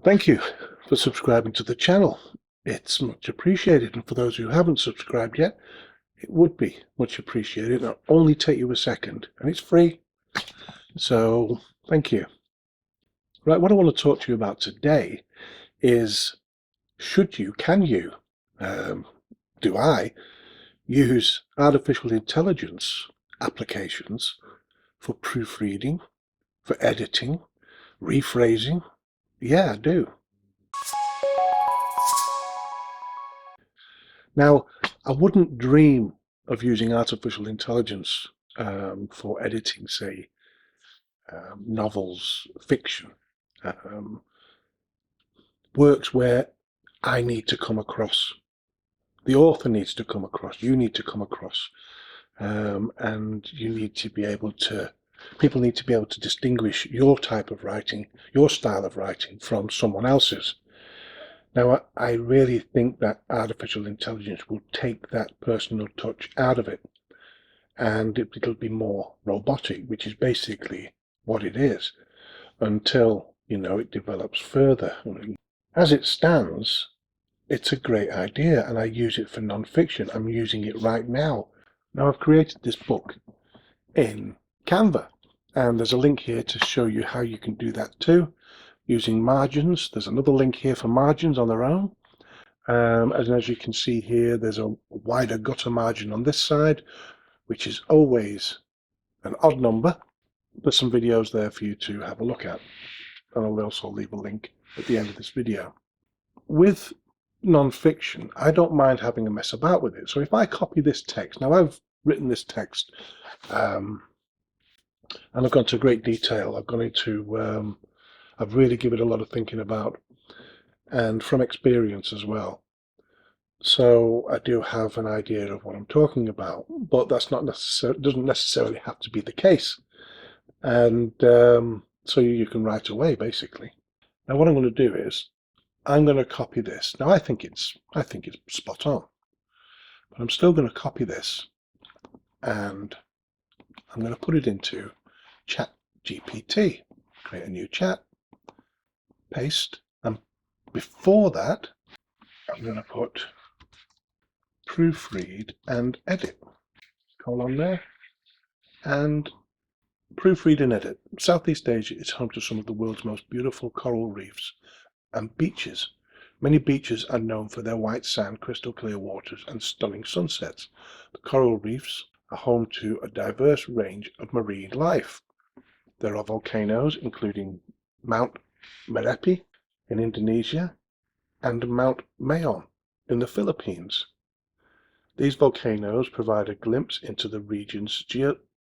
Thank you for subscribing to the channel. It's much appreciated, and for those who haven't subscribed yet, it would be much appreciated. It'll only take you a second, and it's free, so thank you. Right, what I want to talk to you about today is can you, do I use artificial intelligence applications for proofreading, for editing, rephrasing? Yeah, I do. Now, I wouldn't dream of using artificial intelligence for editing, say, novels, fiction, um, works where I need to come across, the author needs to come across, you need to come across, and you need to be able to, people need to be able to distinguish your type of writing, your style of writing from someone else's. Now, I really think that artificial intelligence will take that personal touch out of it, and it'll be more robotic, which is basically what it is, until, it develops further. As it stands, it's a great idea, and I use it for non-fiction. I'm using it right now. Now, I've created this book in Canva, and there's a link here to show you how you can do that too, using margins. There's another link here for margins on their own. As you can see here, there's a wider gutter margin on this side, which is always an odd number. There's some videos there for you to have a look at, and I'll also leave a link at the end of this video. With non-fiction, I don't mind having a mess about with it. So if I copy this text, now I've written this text, and I've gone to great detail. I've gone into, I've really given it a lot of thinking about, and from experience as well. So I do have an idea of what I'm talking about, but that's not doesn't necessarily have to be the case. And so you can write away, basically. Now what I'm going to do is I'm going to copy this. Now I think it's spot on, but I'm still going to copy this, and I'm going to put it into ChatGPT. Create a new chat, paste, and before that I'm going to put proofread and edit, colon there, and proofread and edit. Southeast Asia is home to some of the world's most beautiful coral reefs and beaches. Many beaches are known for their white sand, crystal clear waters, and stunning sunsets. The coral reefs are home to a diverse range of marine life. There are volcanoes, including Mount Merapi in Indonesia and Mount Mayon in the Philippines. These volcanoes provide a glimpse into the region's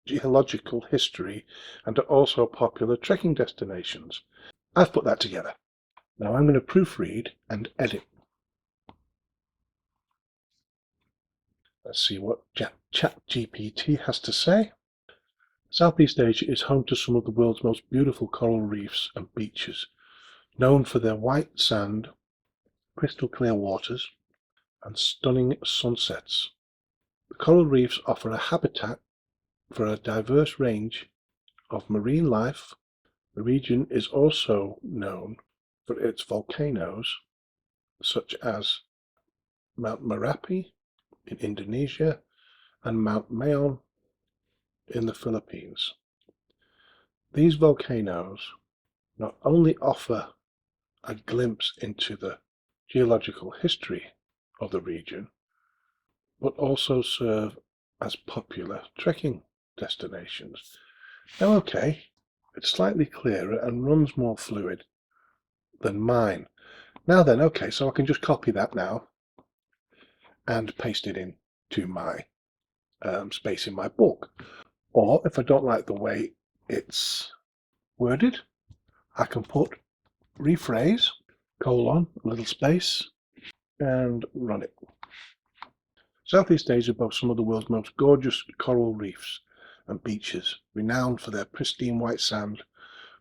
geological history and are also popular trekking destinations. I've put that together. Now I'm going to proofread and edit. Let's see what ChatGPT has to say. Southeast Asia is home to some of the world's most beautiful coral reefs and beaches, known for their white sand, crystal clear waters, and stunning sunsets. The coral reefs offer a habitat for a diverse range of marine life. The region is also known for its volcanoes, such as Mount Merapi in Indonesia and Mount Mayon in the Philippines. These volcanoes not only offer a glimpse into the geological history of the region, but also serve as popular trekking destinations. Now, okay, it's slightly clearer and runs more fluid than mine. Now then, okay, so I can just copy that now and paste it into my space in my book. Or if I don't like the way it's worded, I can put rephrase, colon, a little space, and run it. Southeast Asia boasts some of the world's most gorgeous coral reefs and beaches, renowned for their pristine white sand,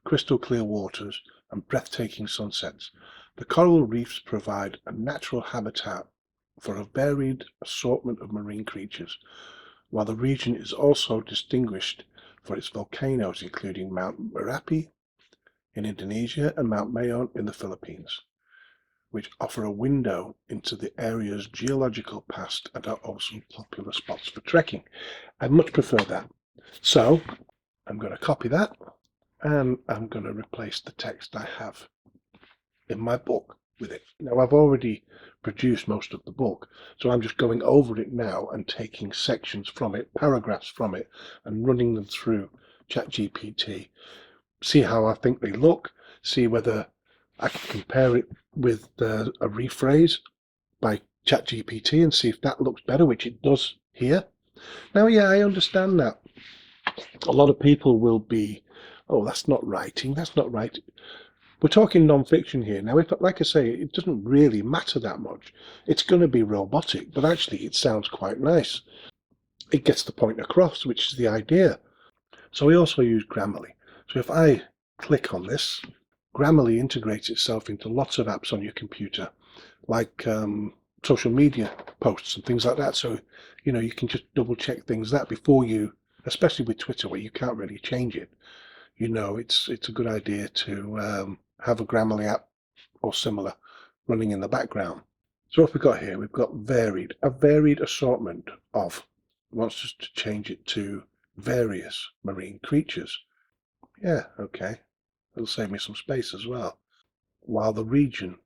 crystal clear waters, and breathtaking sunsets. The coral reefs provide a natural habitat for a varied assortment of marine creatures, while the region is also distinguished for its volcanoes, including Mount Merapi in Indonesia and Mount Mayon in the Philippines, which offer a window into the area's geological past and are also popular spots for trekking. I much prefer that. So I'm going to copy that and I'm going to replace the text I have in my book with it. Now I've already produced most of the book, so I'm just going over it now and taking sections from it, paragraphs from it, and running them through ChatGPT. See how I think they look, see whether I can compare it with a rephrase by ChatGPT and see if that looks better, which it does here. Now, yeah, I understand that. A lot of people will be, oh, that's not writing, that's not right. We're talking non-fiction here. Now, if, like I say, it doesn't really matter that much. It's going to be robotic, but actually it sounds quite nice. It gets the point across, which is the idea. So we also use Grammarly. So if I click on this, Grammarly integrates itself into lots of apps on your computer, like social media posts and things like that. So, you know, you can just double check things that before you, especially with Twitter where you can't really change it. You know, it's a good idea to have a Grammarly app or similar running in the background. So what we've got here, we've got a varied assortment of, wants us to change it to various marine creatures. Yeah, okay. It'll save me some space as well. While the region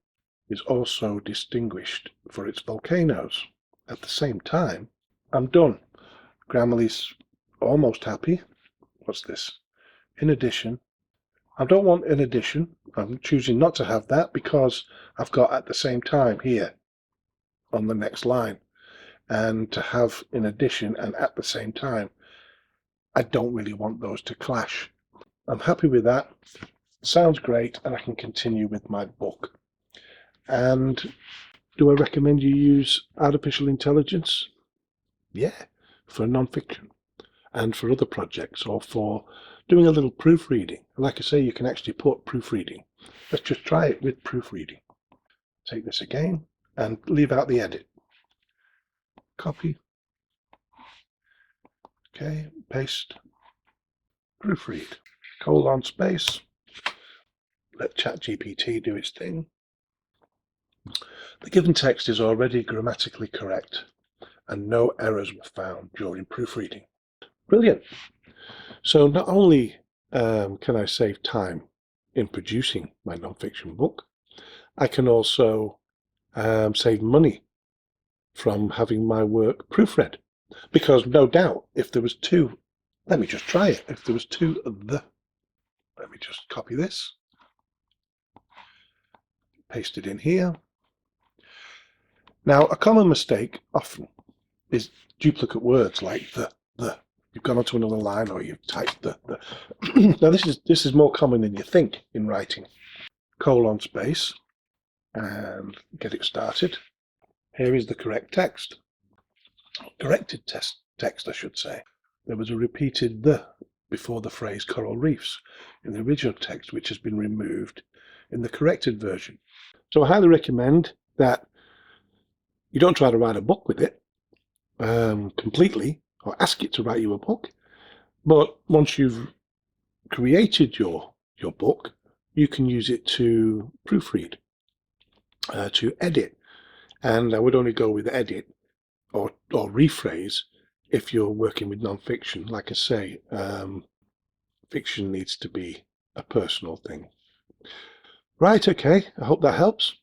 is also distinguished for its volcanoes. At the same time, I'm done. Grammarly's almost happy. What's this? In addition, I don't want in addition. I'm choosing not to have that because I've got at the same time here on the next line. And to have in addition and at the same time, I don't really want those to clash. I'm happy with that. Sounds great, and I can continue with my book. And do I recommend you use artificial intelligence? Yeah, for non-fiction and for other projects or for doing a little proofreading. Like I say, you can actually put proofreading. Let's just try it with proofreading. Take this again and leave out the edit. Copy. Okay, paste. Proofread. Colon space. Let ChatGPT do its thing. The given text is already grammatically correct and no errors were found during proofreading. Brilliant. So not only can I save time in producing my non-fiction book, I can also save money from having my work proofread. Because no doubt, if there was two, let me just try it. If there was two of the, let me just copy this, paste it in here. Now, a common mistake often is duplicate words like the. You've gone onto another line or you've typed the. Now, this is more common than you think in writing. Colon space and get it started. Here is the correct text. Corrected text, I should say. There was a repeated the before the phrase coral reefs in the original text, which has been removed in the corrected version. So I highly recommend that you don't try to write a book with it completely or ask it to write you a book. But once you've created your book, you can use it to proofread, to edit. And I would only go with edit or rephrase if you're working with non-fiction. Like I say, fiction needs to be a personal thing. Right, okay, I hope that helps.